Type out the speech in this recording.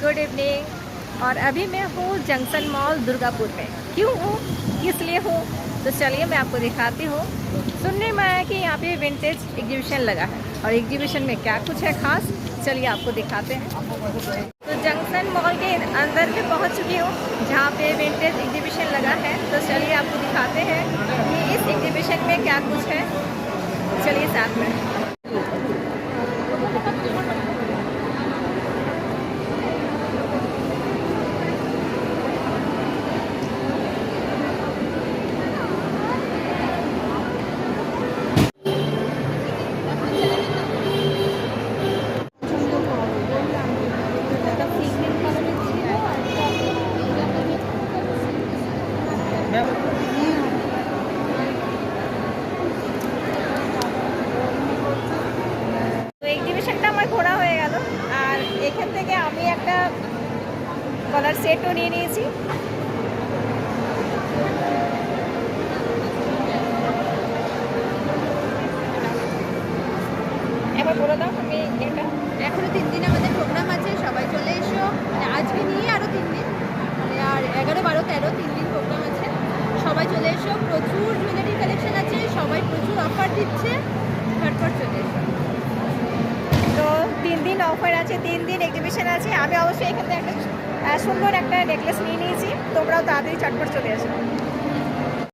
Good evening. और अभी मैं हूँ जंक्शन मॉल दुर्गापुर में। क्यों हूँ, किस लिए हूँ, तो चलिए मैं आपको दिखाती हूँ। सुनने में आया कि यहाँ पे विंटेज एग्जीबिशन लगा है और एग्जीबिशन में क्या कुछ है खास, चलिए आपको दिखाते हैं। तो जंक्शन मॉल के अंदर में पहुँच चुकी हूँ जहाँ पे विंटेज एग्जीबिशन लगा है। तो चलिए आपको दिखाते हैं कि इस एग्जीबिशन में क्या कुछ है, चलिए साथ में। তো এক্সিবিশনটা আমার ঘোরা হয়ে গেল, আর এখান থেকে আমি একটা কলার সেটও নিয়ে নিয়েছি। এবার বলে দাও তুমি এটা। এখনো 3 দিন আমাদের প্রোগ্রাম আছে, সবাই চলে এসো। আজকে নিয়ে আরো 3 দিন, আর 11, 12, 13 3 দিন প্রোগ্রাম আছে, সবাই চলে এসো। প্রচুর জুয়েলারি কালেকশন আছে, সবাই প্রচুর অফার দিচ্ছে, ঝটপট চলে এসো। তো 3 দিন অফার আছে, 3 দিন এক্সিবিশন আছে। আমি অবশ্যই এখান থেকে একটা সুন্দর একটা নেকলেস নিয়ে নিয়েছি, তোমরাও তাড়াতাড়ি চটপট চলে আসো।